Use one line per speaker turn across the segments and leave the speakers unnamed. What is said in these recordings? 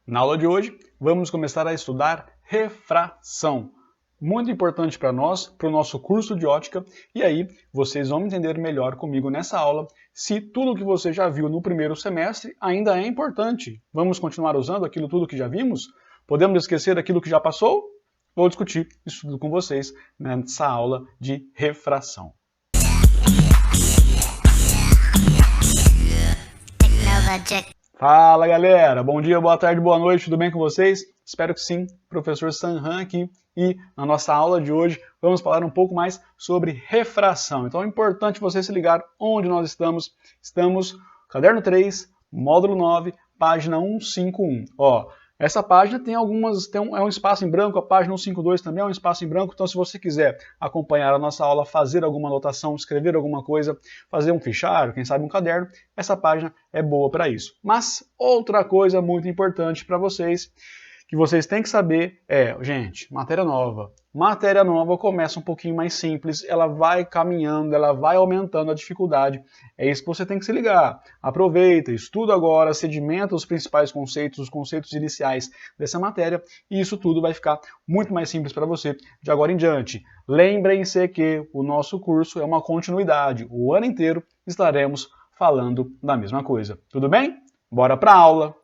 Na aula de hoje, vamos começar a estudar refração. Muito importante para nós, para o nosso curso de ótica, e aí vocês vão entender melhor comigo nessa aula se tudo que você já viu no primeiro semestre ainda é importante. Vamos continuar usando aquilo tudo que já vimos? Podemos esquecer daquilo que já passou? Vou discutir isso tudo com vocês nessa aula de refração. Fala galera, bom dia, boa tarde, boa noite, tudo bem com vocês? Espero que sim, professor Sanhan aqui, e na nossa aula de hoje vamos falar um pouco mais sobre refração. Então é importante você se ligar onde nós estamos. Estamos caderno 3, módulo 9, página 151. Ó, essa página tem é um espaço em branco, a página 152 também é um espaço em branco, então se você quiser acompanhar a nossa aula, fazer alguma anotação, escrever alguma coisa, fazer um fichário, quem sabe um caderno, essa página é boa para isso. Mas outra coisa muito importante para vocês, que vocês têm que saber é, gente, matéria nova. Matéria nova começa um pouquinho mais simples, ela vai caminhando, ela vai aumentando a dificuldade. É isso que você tem que se ligar. Aproveita, estuda agora, sedimenta os principais conceitos, os conceitos iniciais dessa matéria, e isso tudo vai ficar muito mais simples para você de agora em diante. Lembrem-se que o nosso curso é uma continuidade. O ano inteiro estaremos falando da mesma coisa. Tudo bem? Bora para a aula!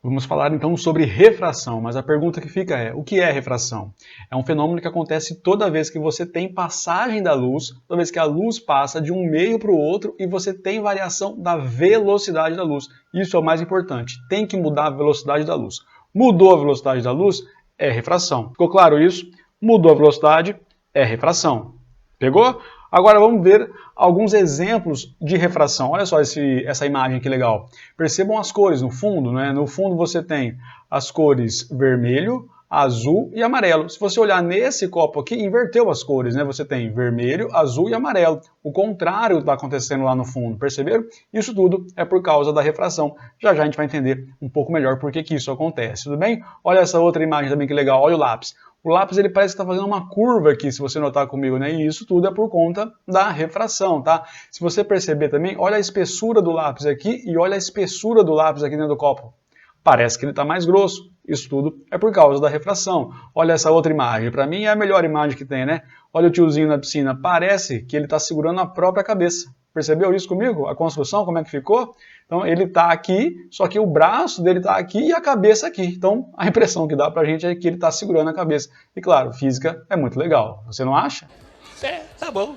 Vamos falar então sobre refração, mas a pergunta que fica é, o que é refração? É um fenômeno que acontece toda vez que você tem passagem da luz, toda vez que a luz passa de um meio para o outro e você tem variação da velocidade da luz. Isso é o mais importante, tem que mudar a velocidade da luz. Mudou a velocidade da luz, é refração. Ficou claro isso? Mudou a velocidade, é refração. Pegou? Agora vamos ver alguns exemplos de refração. Olha só essa imagem que legal. Percebam as cores no fundo, né? No fundo você tem as cores vermelho, azul e amarelo. Se você olhar nesse copo aqui, inverteu as cores, né? Você tem vermelho, azul e amarelo. O contrário está acontecendo lá no fundo, perceberam? Isso tudo é por causa da refração. Já já a gente vai entender um pouco melhor por que isso acontece, tudo bem? Olha essa outra imagem também que legal, olha o lápis. O lápis ele parece que está fazendo uma curva aqui, se você notar comigo, né? E isso tudo é por conta da refração, tá? Se você perceber também, olha a espessura do lápis aqui e olha a espessura do lápis aqui dentro do copo. Parece que ele está mais grosso. Isso tudo é por causa da refração. Olha essa outra imagem. Para mim é a melhor imagem que tem, né? Olha o tiozinho na piscina. Parece que ele está segurando a própria cabeça. Percebeu isso comigo? A construção, como é que ficou? Então ele está aqui, só que o braço dele está aqui e a cabeça aqui. Então a impressão que dá para a gente é que ele está segurando a cabeça. E claro, física é muito legal. Você não acha?
É, tá bom.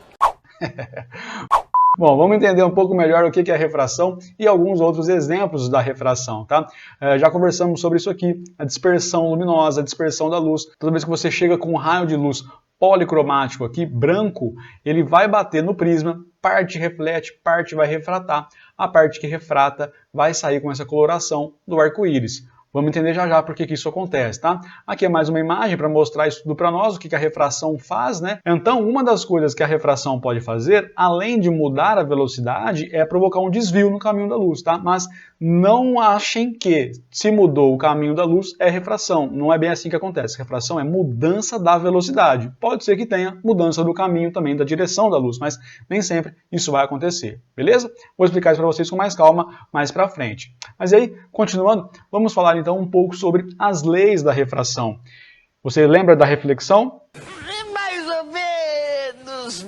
Bom, vamos entender um pouco melhor o que é a refração e alguns outros exemplos da refração, tá? Já conversamos sobre isso aqui, a dispersão luminosa, a dispersão da luz. Toda vez que você chega com um raio de luz policromático aqui, branco, ele vai bater no prisma, parte reflete, parte vai refratar. A parte que refrata vai sair com essa coloração do arco-íris. Vamos entender já já por que isso acontece, tá? Aqui é mais uma imagem para mostrar isso tudo para nós, o que a refração faz, né? Então, uma das coisas que a refração pode fazer, além de mudar a velocidade, é provocar um desvio no caminho da luz, tá? Mas não achem que se mudou o caminho da luz é refração. Não é bem assim que acontece. Refração é mudança da velocidade. Pode ser que tenha mudança do caminho também, da direção da luz, mas nem sempre isso vai acontecer, beleza? Vou explicar isso para vocês com mais calma mais para frente. Mas aí, continuando, vamos falar então um pouco sobre as leis da refração. Você lembra da reflexão?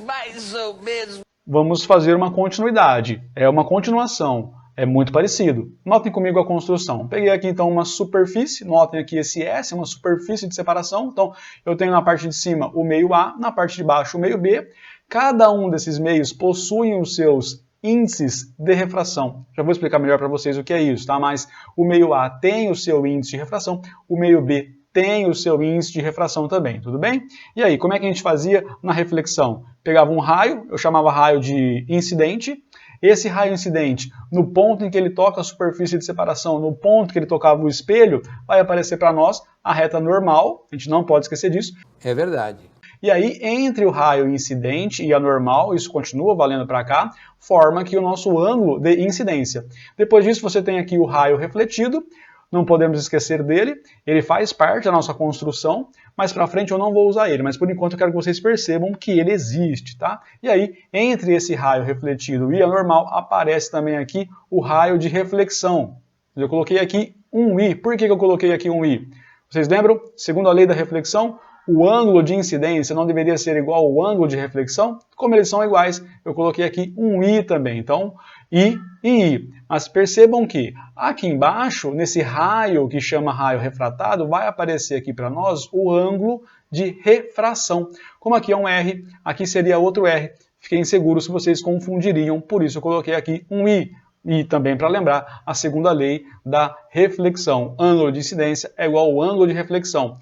Mais ou menos.
Vamos fazer uma continuidade. É uma continuação. É muito parecido. Notem comigo a construção. Peguei aqui então uma superfície, notem aqui esse S, uma superfície de separação. Então eu tenho na parte de cima o meio A, na parte de baixo o meio B. Cada um desses meios possui os seus índices de refração. Já vou explicar melhor para vocês o que é isso, tá? Mas o meio A tem o seu índice de refração, o meio B tem o seu índice de refração também, tudo bem? E aí, como é que a gente fazia na reflexão? Pegava um raio, eu chamava raio de incidente. Esse raio incidente, no ponto em que ele toca a superfície de separação, no ponto que ele tocava o espelho, vai aparecer para nós a reta normal, a gente não pode esquecer disso.
É verdade.
E aí, entre o raio incidente e a normal, isso continua valendo para cá, forma aqui o nosso ângulo de incidência. Depois disso, você tem aqui o raio refletido, não podemos esquecer dele, ele faz parte da nossa construção, mas para frente eu não vou usar ele, mas por enquanto eu quero que vocês percebam que ele existe, tá? E aí, entre esse raio refletido e a normal, aparece também aqui o raio de reflexão. Eu coloquei aqui 1i. Por que eu coloquei aqui 1i? Vocês lembram? Segundo a lei da reflexão, o ângulo de incidência não deveria ser igual ao ângulo de reflexão? Como eles são iguais, eu coloquei aqui um i também. Então, i e i. Mas percebam que aqui embaixo, nesse raio que chama raio refratado, vai aparecer aqui para nós o ângulo de refração. Como aqui é um R, aqui seria outro R. Fiquei inseguro se vocês confundiriam, por isso eu coloquei aqui um i. E também para lembrar a segunda lei da reflexão. Ângulo de incidência é igual ao ângulo de reflexão.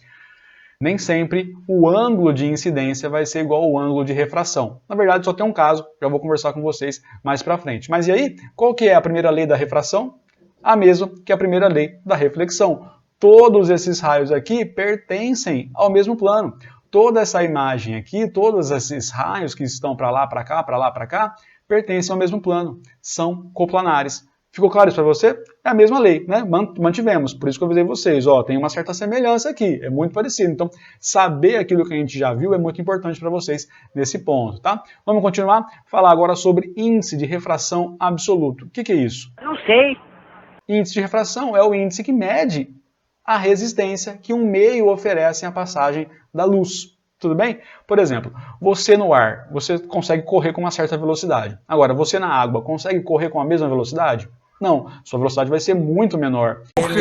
Nem sempre o ângulo de incidência vai ser igual ao ângulo de refração. Na verdade, só tem um caso, já vou conversar com vocês mais para frente. Mas e aí, qual que é a primeira lei da refração? A mesma que a primeira lei da reflexão. Todos esses raios aqui pertencem ao mesmo plano. Toda essa imagem aqui, todos esses raios que estão para lá, para cá, pertencem ao mesmo plano. São coplanares. Ficou claro isso para você? É a mesma lei, né? Mantivemos. Por isso que eu avisei vocês. Ó, tem uma certa semelhança aqui. É muito parecido. Então, saber aquilo que a gente já viu é muito importante para vocês nesse ponto, tá? Vamos continuar? Falar agora sobre índice de refração absoluto. O que é isso?
Não sei.
Índice de refração é o índice que mede a resistência que um meio oferece à passagem da luz. Tudo bem? Por exemplo, você no ar, você consegue correr com uma certa velocidade. Agora, você na água, consegue correr com a mesma velocidade? Não, sua velocidade vai ser muito menor.
Por quê?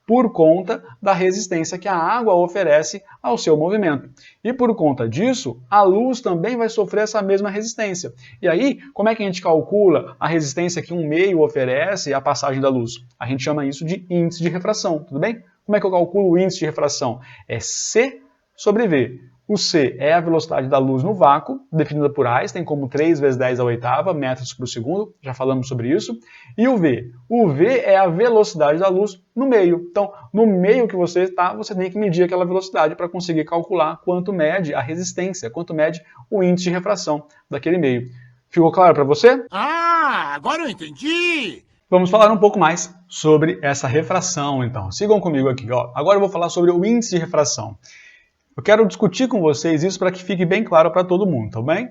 Por conta da resistência que a água oferece ao seu movimento. E por conta disso, a luz também vai sofrer essa mesma resistência. E aí, como é que a gente calcula a resistência que um meio oferece à passagem da luz? A gente chama isso de índice de refração, tudo bem? Como é que eu calculo o índice de refração? É C sobre V. O C é a velocidade da luz no vácuo, definida por Einstein como 3 vezes 10 à oitava metros por segundo, já falamos sobre isso. E o V? O V é a velocidade da luz no meio. Então, no meio que você está, você tem que medir aquela velocidade para conseguir calcular quanto mede a resistência, quanto mede o índice de refração daquele meio. Ficou claro para você?
Ah, agora eu entendi!
Vamos falar um pouco mais sobre essa refração, então. Sigam comigo aqui. Ó. Agora eu vou falar sobre o índice de refração. Eu quero discutir com vocês isso para que fique bem claro para todo mundo, tá bem?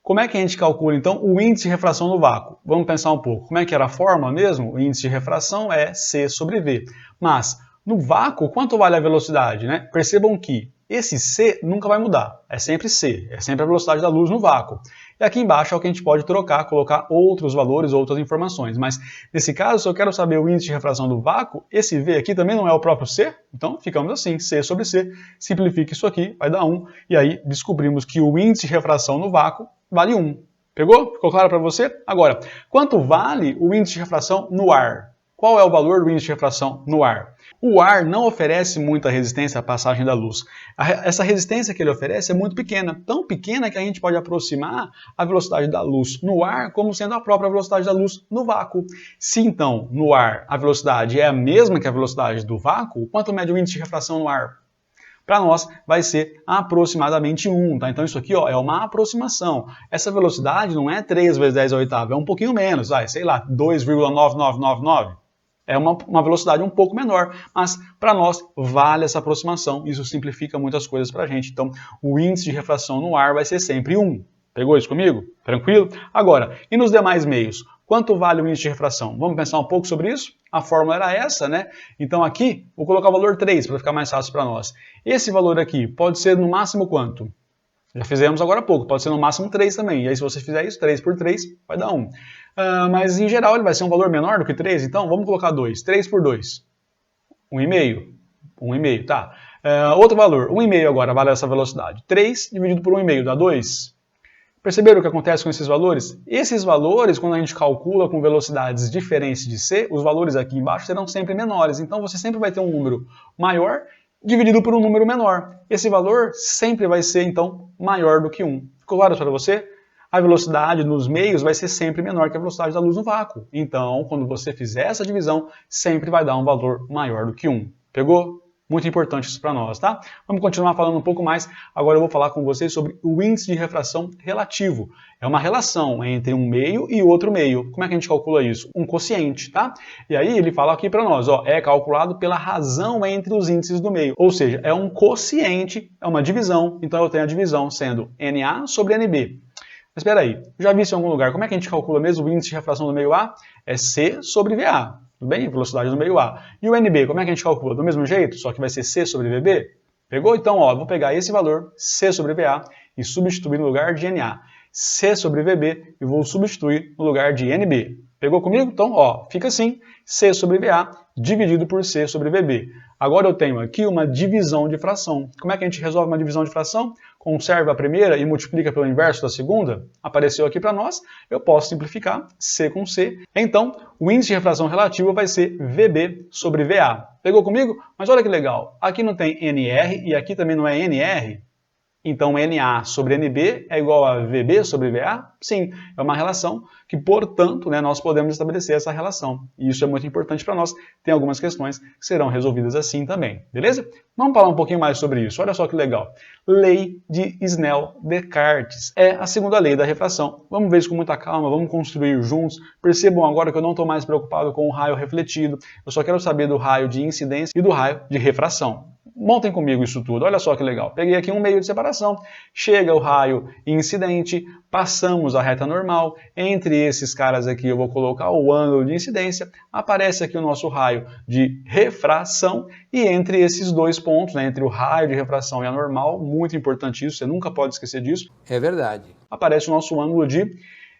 Como é que a gente calcula, então, o índice de refração no vácuo? Vamos pensar um pouco. Como é que era a fórmula mesmo? O índice de refração é C sobre V. Mas, no vácuo, quanto vale a velocidade, né? Percebam que esse C nunca vai mudar. É sempre C. É sempre a velocidade da luz no vácuo. E aqui embaixo é o que a gente pode trocar, colocar outros valores, outras informações. Mas, nesse caso, se eu quero saber o índice de refração do vácuo, esse V aqui também não é o próprio C? Então, ficamos assim, C sobre C. Simplifica isso aqui, vai dar 1. E aí, descobrimos que o índice de refração no vácuo vale 1. Pegou? Ficou claro para você? Agora, quanto vale o índice de refração no ar? Qual é o valor do índice de refração no ar? O ar não oferece muita resistência à passagem da luz. Essa resistência que ele oferece é muito pequena, tão pequena que a gente pode aproximar a velocidade da luz no ar como sendo a própria velocidade da luz no vácuo. Se então, no ar, a velocidade é a mesma que a velocidade do vácuo, quanto mede o índice de refração no ar? Para nós vai ser aproximadamente 1, tá? Então isso aqui ó, é uma aproximação. Essa velocidade não é 3 vezes 10 à oitava, é um pouquinho menos, sei lá, 2,9999. É uma velocidade um pouco menor, mas para nós vale essa aproximação, isso simplifica muitas coisas para a gente. Então, o índice de refração no ar vai ser sempre 1. Pegou isso comigo? Tranquilo? Agora, e nos demais meios? Quanto vale o índice de refração? Vamos pensar um pouco sobre isso? A fórmula era essa, né? Então aqui, vou colocar o valor 3 para ficar mais fácil para nós. Esse valor aqui pode ser no máximo quanto? Já fizemos agora há pouco, pode ser no máximo 3 também. E aí se você fizer isso, 3 por 3 vai dar 1. Mas em geral ele vai ser um valor menor do que 3, então vamos colocar 2. 3 por 2. 1,5. 1,5, tá. Outro valor, 1,5 agora vale essa velocidade. 3 dividido por 1,5 dá 2. Perceberam o que acontece com esses valores? Esses valores, quando a gente calcula com velocidades diferentes de C, os valores aqui embaixo serão sempre menores. Então você sempre vai ter um número maior dividido por um número menor. Esse valor sempre vai ser, então, maior do que 1. Ficou claro para você? A velocidade nos meios vai ser sempre menor que a velocidade da luz no vácuo. Então, quando você fizer essa divisão, sempre vai dar um valor maior do que 1. Pegou? Muito importante isso para nós, tá? Vamos continuar falando um pouco mais. Agora eu vou falar com vocês sobre o índice de refração relativo. É uma relação entre um meio e outro meio. Como é que a gente calcula isso? Um quociente, tá? E aí ele fala aqui para nós, ó, é calculado pela razão entre os índices do meio. Ou seja, é um quociente, é uma divisão. Então eu tenho a divisão sendo NA sobre NB. Mas espera aí, já vi isso em algum lugar. Como é que a gente calcula mesmo o índice de refração do meio A? É C sobre VA. tudo bem? Velocidade do meio A. E o NB, como é que a gente calcula? Do mesmo jeito, só que vai ser C sobre VB? Pegou? Então, ó, eu vou pegar esse valor, C sobre VA, e substituir no lugar de NA. C sobre VB e vou substituir no lugar de NB. Pegou comigo? Então, ó, fica assim, C sobre VA dividido por C sobre VB. Agora eu tenho aqui uma divisão de fração. Como é que a gente resolve uma divisão de fração? Conserva a primeira e multiplica pelo inverso da segunda? Apareceu aqui para nós, eu posso simplificar C com C. Então, o índice de refração relativo vai ser VB sobre VA. Pegou comigo? Mas olha que legal, aqui não tem NR e aqui também não é NR. Então, NA sobre NB é igual a VB sobre VA? Sim, é uma relação que, portanto, né, nós podemos estabelecer essa relação. E isso é muito importante para nós. Tem algumas questões que serão resolvidas assim também, beleza? Vamos falar um pouquinho mais sobre isso. Olha só que legal. Lei de Snell-Descartes. É a segunda lei da refração. Vamos ver isso com muita calma, vamos construir juntos. Percebam agora que eu não estou mais preocupado com o raio refletido. Eu só quero saber do raio de incidência e do raio de refração. Montem comigo isso tudo, olha só que legal. Peguei aqui um meio de separação, chega o raio incidente, passamos a reta normal, entre esses caras aqui eu vou colocar o ângulo de incidência, aparece aqui o nosso raio de refração, e entre esses dois pontos, né, entre o raio de refração e a normal, muito importante isso, você nunca pode esquecer disso.
É verdade.
Aparece o nosso ângulo de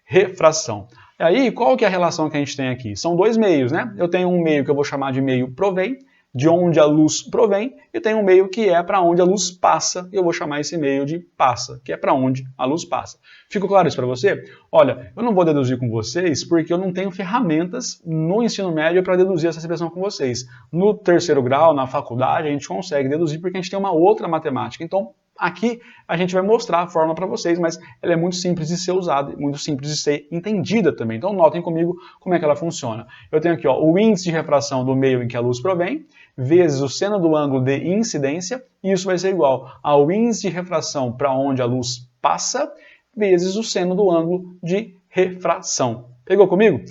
refração. E aí, qual que é a relação que a gente tem aqui? São dois meios, né? Eu tenho um meio que eu vou chamar de meio provém, de onde a luz provém, e tem um meio que é para onde a luz passa, e eu vou chamar esse meio de passa, que é para onde a luz passa. Ficou claro isso para você? Olha, eu não vou deduzir com vocês porque eu não tenho ferramentas no ensino médio para deduzir essa expressão com vocês. No terceiro grau, na faculdade, a gente consegue deduzir porque a gente tem uma outra matemática. Então, aqui a gente vai mostrar a forma para vocês, mas ela é muito simples de ser usada, muito simples de ser entendida também. Então notem comigo como é que ela funciona. Eu tenho aqui ó, o índice de refração do meio em que a luz provém, vezes o seno do ângulo de incidência, e isso vai ser igual ao índice de refração para onde a luz passa, vezes o seno do ângulo de refração. Pegou comigo?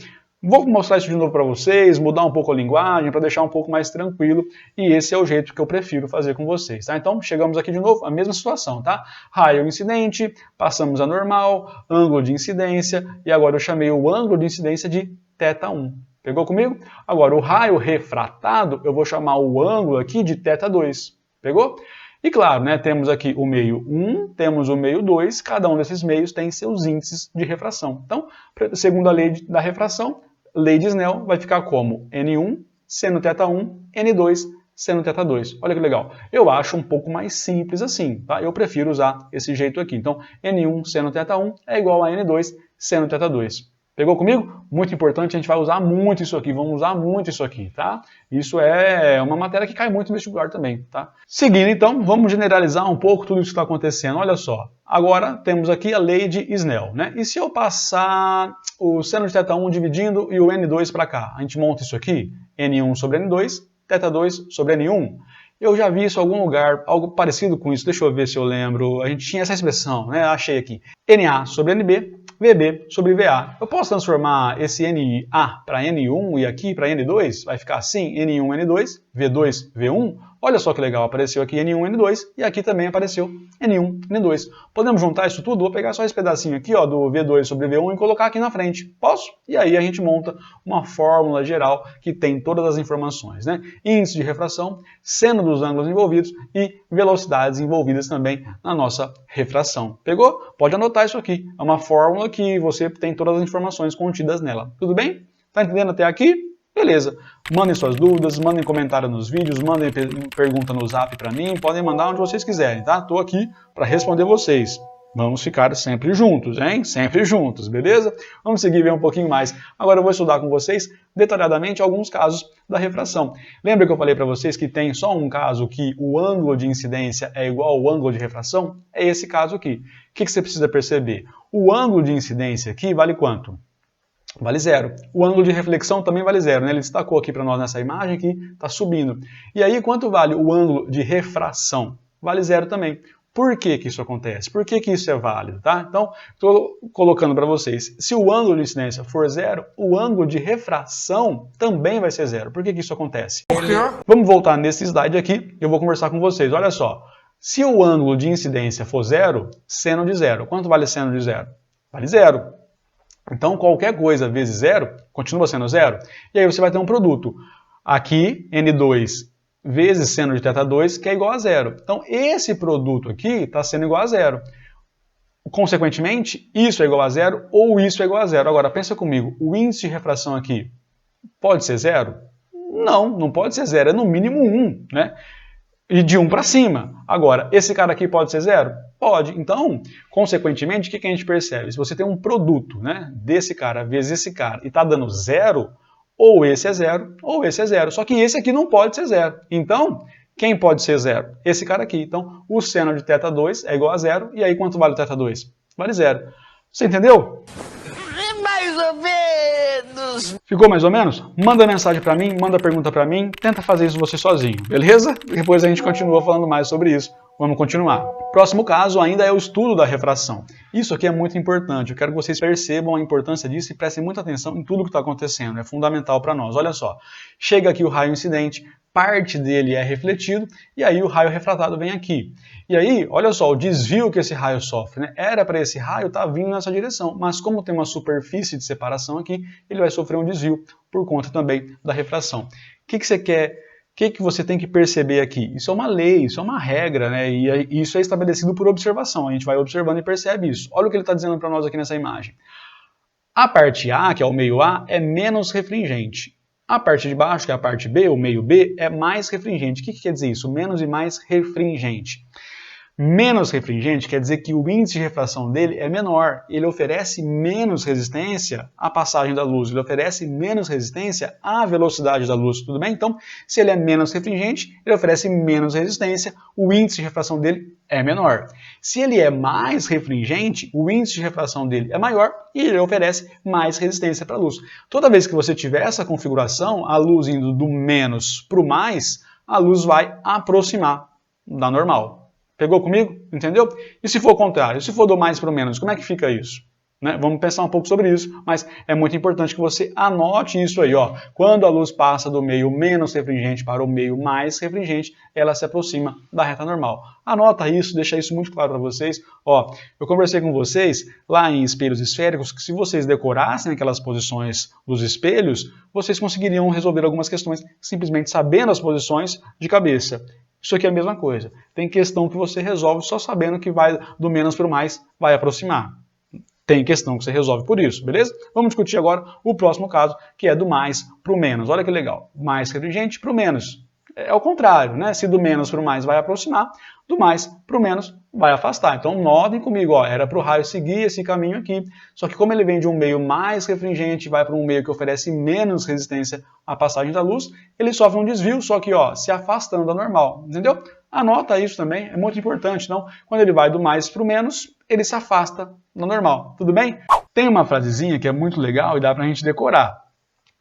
Vou mostrar isso de novo para vocês, mudar um pouco a linguagem para deixar um pouco mais tranquilo, e esse é o jeito que eu prefiro fazer com vocês, tá? Então, chegamos aqui de novo, a mesma situação, tá? Raio incidente, passamos a normal, ângulo de incidência, e agora eu chamei o ângulo de incidência de θ1. Pegou comigo? Agora, o raio refratado, eu vou chamar o ângulo aqui de θ2. Pegou? E claro, né, temos aqui o meio 1, temos o meio 2, cada um desses meios tem seus índices de refração. Então, segundo a lei da refração, lei de Snell vai ficar como N1 seno θ1, N2 seno θ2. Olha que legal. Eu acho um pouco mais simples assim, tá? Eu prefiro usar esse jeito aqui. Então, N1 seno θ1 é igual a N2 seno θ2. Pegou comigo? Muito importante, a gente vai usar muito isso aqui, vamos usar muito isso aqui, tá? Isso é uma matéria que cai muito no vestibular também, tá? Seguindo então, vamos generalizar um pouco tudo isso que está acontecendo. Olha só, agora temos aqui a lei de Snell, né? E se eu passar o seno de θ1 dividindo e o N2 para cá? A gente monta isso aqui, N1 sobre N2, θ2 sobre N1. Eu já vi isso em algum lugar, algo parecido com isso, deixa eu ver se eu lembro. A gente tinha essa expressão, né? Achei aqui. NA sobre NB, VB sobre VA. Eu posso transformar esse NA para N1 e aqui para N2? Vai ficar assim, N1, N2, V2, V1. Olha só que legal, apareceu aqui N1, N2 e aqui também apareceu N1, N2. Podemos juntar isso tudo? Vou pegar só esse pedacinho aqui ó, do V2 sobre V1 e colocar aqui na frente. Posso? E aí a gente monta uma fórmula geral que tem todas as informações, né? Índice de refração, seno dos ângulos envolvidos e velocidades envolvidas também na nossa refração. Pegou? Pode anotar isso aqui. É uma fórmula que você tem todas as informações contidas nela. Tudo bem? Tá entendendo até aqui? Beleza. Mandem suas dúvidas, mandem comentário nos vídeos, mandem pergunta no zap para mim, podem mandar onde vocês quiserem, tá? Tô aqui para responder vocês. Vamos ficar sempre juntos, hein? Sempre juntos, beleza? Vamos seguir ver um pouquinho mais. Agora eu vou estudar com vocês detalhadamente alguns casos da refração. Lembra que eu falei para vocês que tem só um caso que o ângulo de incidência é igual ao ângulo de refração? É esse caso aqui. O que você precisa perceber? O ângulo de incidência aqui vale quanto? Vale zero. O ângulo de reflexão também vale zero, né? Ele destacou aqui para nós nessa imagem que está subindo. E aí, quanto vale o ângulo de refração? Vale zero também. Por que que isso acontece? Por que que isso é válido, tá? Então, estou colocando para vocês, se o ângulo de incidência for zero, o ângulo de refração também vai ser zero. Por que que isso acontece? Vamos voltar nesse slide aqui, eu vou conversar com vocês. Olha só, se o ângulo de incidência for zero, seno de zero. Quanto vale seno de zero? Vale zero. Então, qualquer coisa vezes zero, continua sendo zero. E aí você vai ter um produto. Aqui, N2 vezes seno de θ2, que é igual a zero. Então, esse produto aqui está sendo igual a zero. Consequentemente, isso é igual a zero ou isso é igual a zero. Agora, pensa comigo, o índice de refração aqui pode ser zero? Não, não pode ser zero, é no mínimo 1, né? E de 1 para cima. Agora, esse cara aqui pode ser zero? Pode. Então, consequentemente, o que a gente percebe? Se você tem um produto, né, desse cara vezes esse cara e está dando zero, ou esse é zero, ou esse é zero. Só que esse aqui não pode ser zero. Então, quem pode ser zero? Esse cara aqui. Então, o seno de θ2 é igual a zero. E aí, quanto vale o θ2? Vale zero. Você entendeu?
Mais ou menos.
Ficou mais ou menos? Manda mensagem pra mim, manda pergunta pra mim, tenta fazer isso você sozinho, beleza? Depois a gente continua falando mais sobre isso. Vamos continuar. Próximo caso ainda é o estudo da refração. Isso aqui é muito importante, eu quero que vocês percebam a importância disso e prestem muita atenção em tudo que está acontecendo, é fundamental para nós. Olha só, chega aqui o raio incidente, parte dele é refletido e aí o raio refratado vem aqui. E aí, olha só, o desvio que esse raio sofre, né? Era para esse raio estar vindo nessa direção, mas como tem uma superfície de separação aqui, ele vai sofrer um desvio por conta também da refração. O que você quer? O que você tem que perceber aqui? Isso é uma lei, isso é uma regra, né? E isso é estabelecido por observação. A gente vai observando e percebe isso. Olha o que ele está dizendo para nós aqui nessa imagem. A parte A, que é o meio A, é menos refringente. A parte de baixo, que é a parte B, o meio B, é mais refringente. O que quer dizer isso? Menos e mais refringente. Menos refringente quer dizer que o índice de refração dele é menor. Ele oferece menos resistência à passagem da luz. Ele oferece menos resistência à velocidade da luz. Tudo bem? Então, se ele é menos refringente, ele oferece menos resistência. O índice de refração dele é menor. Se ele é mais refringente, o índice de refração dele é maior e ele oferece mais resistência para a luz. Toda vez que você tiver essa configuração, a luz indo do menos para o mais, a luz vai aproximar da normal. Pegou comigo? Entendeu? E se for o contrário? Se for do mais para o menos, como é que fica isso? Né? Vamos pensar um pouco sobre isso, mas é muito importante que você anote isso aí. Ó. Quando a luz passa do meio menos refringente para o meio mais refringente, ela se aproxima da reta normal. Anota isso, deixa isso muito claro para vocês. Ó, eu conversei com vocês lá em espelhos esféricos que se vocês decorassem aquelas posições dos espelhos, vocês conseguiriam resolver algumas questões simplesmente sabendo as posições de cabeça. Isso aqui é a mesma coisa. Tem questão que você resolve só sabendo que vai do menos para o mais, vai aproximar. Tem questão que você resolve por isso, beleza? Vamos discutir agora o próximo caso, que é do mais para o menos. Olha que legal. Mais refringente para o menos. É o contrário, né? Se do menos para o mais vai aproximar, do mais para o menos vai afastar. Então, notem comigo, ó, era para o raio seguir esse caminho aqui, só que como ele vem de um meio mais refringente, vai para um meio que oferece menos resistência à passagem da luz, ele sofre um desvio, só que ó, se afastando da normal, entendeu? Anota isso também, é muito importante. Então, quando ele vai do mais para o menos, ele se afasta da normal, tudo bem? Tem uma frasezinha que é muito legal e dá para a gente decorar.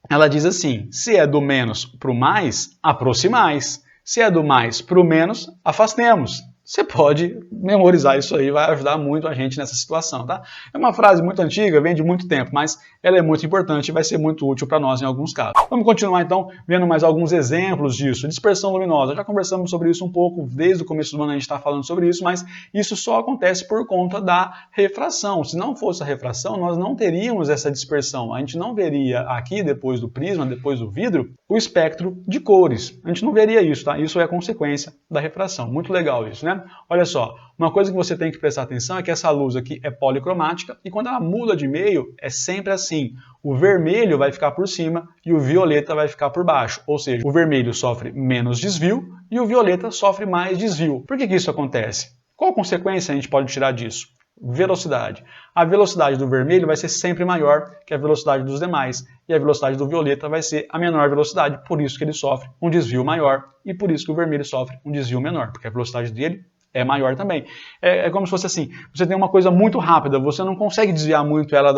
Ela diz assim, se é do menos para o mais, aproximais. Se é do mais para o menos, afastemos. Você pode memorizar isso aí, vai ajudar muito a gente nessa situação, tá? É uma frase muito antiga, vem de muito tempo, mas ela é muito importante e vai ser muito útil para nós em alguns casos. Vamos continuar então vendo mais alguns exemplos disso. Dispersão luminosa, já conversamos sobre isso um pouco, desde o começo do ano a gente está falando sobre isso, mas isso só acontece por conta da refração. Se não fosse a refração, nós não teríamos essa dispersão. A gente não veria aqui, depois do prisma, depois do vidro, o espectro de cores. A gente não veria isso, tá? Isso é consequência da refração. Muito legal isso, né? Olha só, uma coisa que você tem que prestar atenção é que essa luz aqui é policromática e quando ela muda de meio é sempre assim. O vermelho vai ficar por cima e o violeta vai ficar por baixo. Ou seja, o vermelho sofre menos desvio e o violeta sofre mais desvio. Por que isso acontece? Qual consequência a gente pode tirar disso? Velocidade. A velocidade do vermelho vai ser sempre maior que a velocidade dos demais e a velocidade do violeta vai ser a menor velocidade, por isso que ele sofre um desvio maior e por isso que o vermelho sofre um desvio menor, porque a velocidade dele é maior também. É como se fosse assim, você tem uma coisa muito rápida, você não consegue desviar muito ela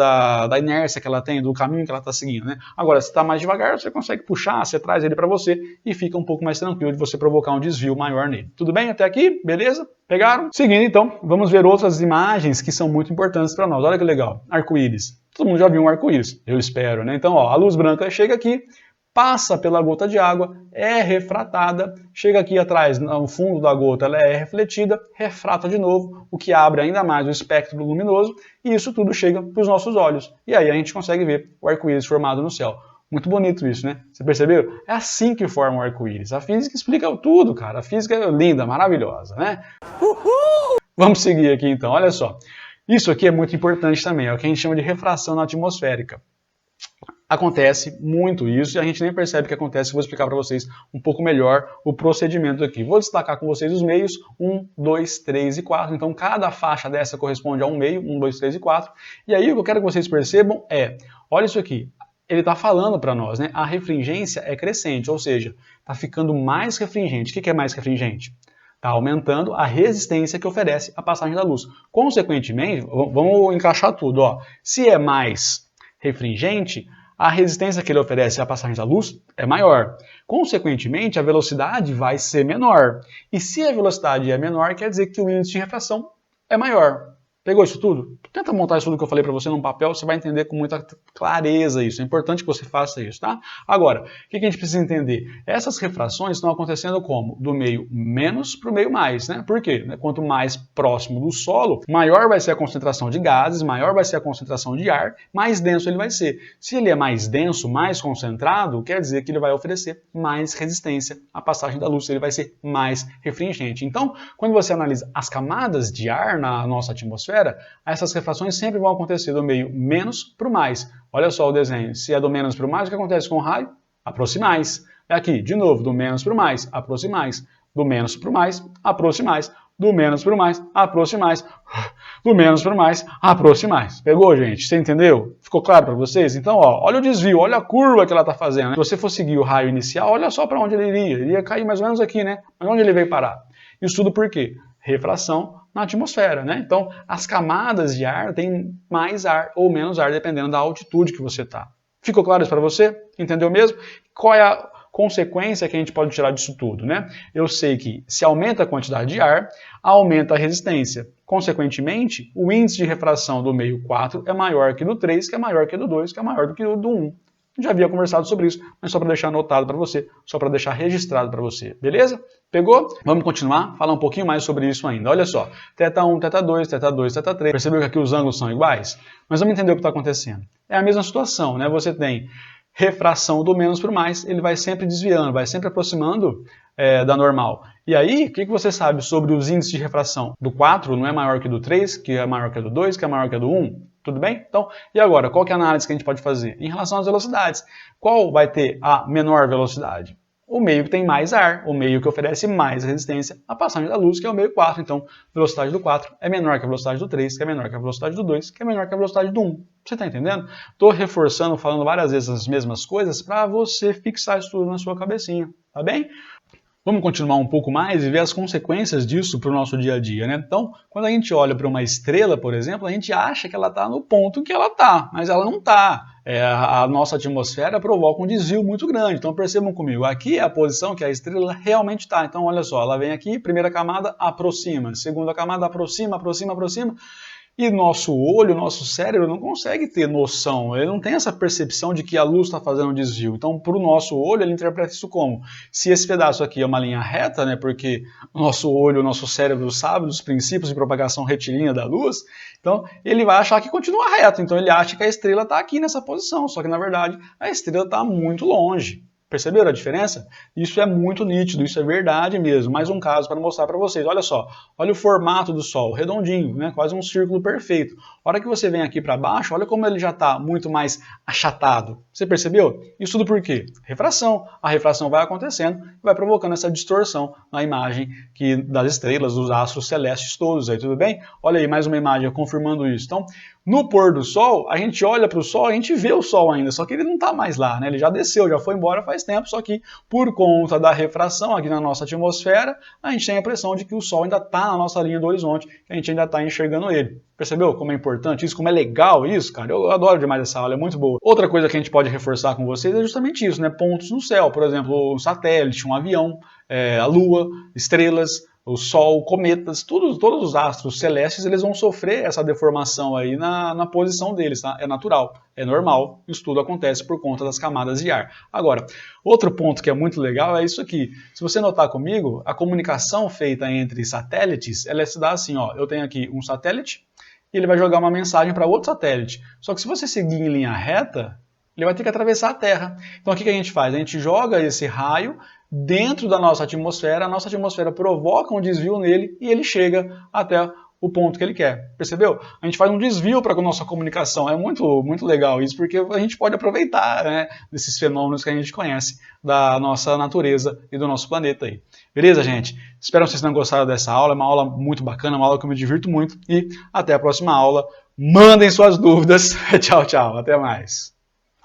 da inércia que ela tem, do caminho que ela está seguindo, né? Agora, se está mais devagar, você consegue puxar, você traz ele para você e fica um pouco mais tranquilo de você provocar um desvio maior nele. Tudo bem até aqui? Beleza? Pegaram? Seguindo então, vamos ver outras imagens que são muito importantes para nós. Olha que legal, arco-íris. Todo mundo já viu um arco-íris, eu espero, né? Então, ó, a luz branca chega aqui, passa pela gota de água, é refratada, chega aqui atrás, no fundo da gota, ela é refletida, refrata de novo, o que abre ainda mais o espectro luminoso, e isso tudo chega para os nossos olhos. E aí a gente consegue ver o arco-íris formado no céu. Muito bonito isso, né? Você percebeu? É assim que forma o arco-íris. A física explica tudo, cara. A física é linda, maravilhosa, né? Uhul! Vamos seguir aqui então, olha só. Isso aqui é muito importante também, é o que a gente chama de refração na atmosférica. Acontece muito isso e a gente nem percebe que acontece. Eu vou explicar para vocês um pouco melhor o procedimento aqui. Vou destacar com vocês os meios 1, 2, 3 e 4. Então cada faixa dessa corresponde a um meio, 1, 2, 3 e 4. E aí o que eu quero que vocês percebam é, olha isso aqui. Ele está falando para nós, né? A refringência é crescente, ou seja, está ficando mais refringente. O que é mais refringente? Está aumentando a resistência que oferece a passagem da luz. Consequentemente, vamos encaixar tudo. Ó. Se é mais refringente, a resistência que ele oferece à passagem da luz é maior. Consequentemente, a velocidade vai ser menor. E se a velocidade é menor, quer dizer que o índice de refração é maior. Pegou isso tudo? Tenta montar isso tudo que eu falei para você num papel, você vai entender com muita clareza isso. É importante que você faça isso, tá? Agora, o que a gente precisa entender? Essas refrações estão acontecendo como? Do meio menos para o meio mais, né? Por quê? Quanto mais próximo do solo, maior vai ser a concentração de gases, maior vai ser a concentração de ar, mais denso ele vai ser. Se ele é mais denso, mais concentrado, quer dizer que ele vai oferecer mais resistência à passagem da luz, ele vai ser mais refringente. Então, quando você analisa as camadas de ar na nossa atmosfera, essas refrações sempre vão acontecer do meio menos para o mais. Olha só o desenho. Se é do menos para o mais, o que acontece com o raio? Aproximais. Aqui, de novo, do menos para o mais, aproximais. Do menos para o mais, aproximais. Do menos para o mais, aproximais. Do menos para o mais, aproximais. Pegou, gente? Você entendeu? Ficou claro para vocês? Então, ó, olha o desvio, olha a curva que ela está fazendo. Se você for seguir o raio inicial, olha só para onde ele iria. Ele ia cair mais ou menos aqui, né? Mas onde ele veio parar? Isso tudo por quê? Refração na atmosfera, né? Então, as camadas de ar têm mais ar ou menos ar, dependendo da altitude que você está. Ficou claro isso para você? Entendeu mesmo? Qual é a consequência que a gente pode tirar disso tudo, né? Eu sei que se aumenta a quantidade de ar, aumenta a resistência. Consequentemente, o índice de refração do meio 4 é maior que do 3, que é maior que do 2, que é maior do que do 1. Já havia conversado sobre isso, mas só para deixar anotado para você, só para deixar registrado para você, beleza? Pegou? Vamos continuar, falar um pouquinho mais sobre isso ainda. Olha só, θ1, θ2, θ2, θ3. Percebeu que aqui os ângulos são iguais? Mas vamos entender o que está acontecendo. É a mesma situação, né? Você tem refração do menos para o mais, ele vai sempre desviando, vai sempre aproximando da normal. E aí, o que você sabe sobre os índices de refração? Do 4 não é maior que do 3, que é maior que do 2, que é maior que do 1? Tudo bem? Então, e agora, qual que é a análise que a gente pode fazer? Em relação às velocidades, qual vai ter a menor velocidade? O meio que tem mais ar, o meio que oferece mais resistência à passagem da luz, que é o meio 4. Então, a velocidade do 4 é menor que a velocidade do 3, que é menor que a velocidade do 2, que é menor que a velocidade do 1. Você está entendendo? Estou reforçando, falando várias vezes as mesmas coisas para você fixar isso tudo na sua cabecinha, tá bem? Vamos continuar um pouco mais e ver as consequências disso para o nosso dia a dia, né? Então, quando a gente olha para uma estrela, por exemplo, a gente acha que ela está no ponto que ela está, mas ela não está. A nossa atmosfera provoca um desvio muito grande. Então, percebam comigo, aqui é a posição que a estrela realmente está. Então, olha só, ela vem aqui, primeira camada, aproxima. Segunda camada, aproxima, aproxima, aproxima. E nosso olho, nosso cérebro não consegue ter noção, ele não tem essa percepção de que a luz está fazendo um desvio. Então, para o nosso olho, ele interpreta isso como? Se esse pedaço aqui é uma linha reta, né, porque o nosso olho, o nosso cérebro sabe dos princípios de propagação retilínea da luz, então ele vai achar que continua reto. Então ele acha que a estrela está aqui nessa posição, só que na verdade a estrela está muito longe. Perceberam a diferença? Isso é muito nítido, isso é verdade mesmo. Mais um caso para mostrar para vocês. Olha só, olha o formato do Sol, redondinho, né? Quase um círculo perfeito. A hora que você vem aqui para baixo, olha como ele já está muito mais achatado. Você percebeu? Isso tudo por quê? Refração. A refração vai acontecendo e vai provocando essa distorção na imagem das estrelas, dos astros celestes todos. Aí, tudo bem? Olha aí, mais uma imagem confirmando isso. Então, no pôr do sol, a gente olha para o sol, a gente vê o sol ainda, só que ele não está mais lá, né? Ele já desceu, já foi embora faz tempo, só que por conta da refração aqui na nossa atmosfera, a gente tem a impressão de que o sol ainda está na nossa linha do horizonte, que a gente ainda está enxergando ele. Percebeu como é importante isso, como é legal isso, cara? Eu adoro demais essa aula, é muito boa. Outra coisa que a gente pode reforçar com vocês é justamente isso, né? Pontos no céu, por exemplo, um satélite, um avião, a lua, estrelas. o Sol, cometas, todos os astros celestes, eles vão sofrer essa deformação aí na posição deles, tá? É natural, é normal, isso tudo acontece por conta das camadas de ar. Agora, outro ponto que é muito legal é isso aqui. Se você notar comigo, a comunicação feita entre satélites, ela se dá assim, ó, eu tenho aqui um satélite e ele vai jogar uma mensagem para outro satélite. Só que se você seguir em linha reta, ele vai ter que atravessar a Terra. Então o que a gente faz? A gente joga esse raio dentro da nossa atmosfera, a nossa atmosfera provoca um desvio nele e ele chega até o ponto que ele quer. Percebeu? A gente faz um desvio para a nossa comunicação. É muito legal isso, porque a gente pode aproveitar, né, desses fenômenos que a gente conhece da nossa natureza e do nosso planeta aí. Beleza, gente? Espero que vocês tenham gostado dessa aula. É uma aula muito bacana, uma aula que eu me divirto muito. E até a próxima aula. Mandem suas dúvidas. Tchau, tchau. Até mais.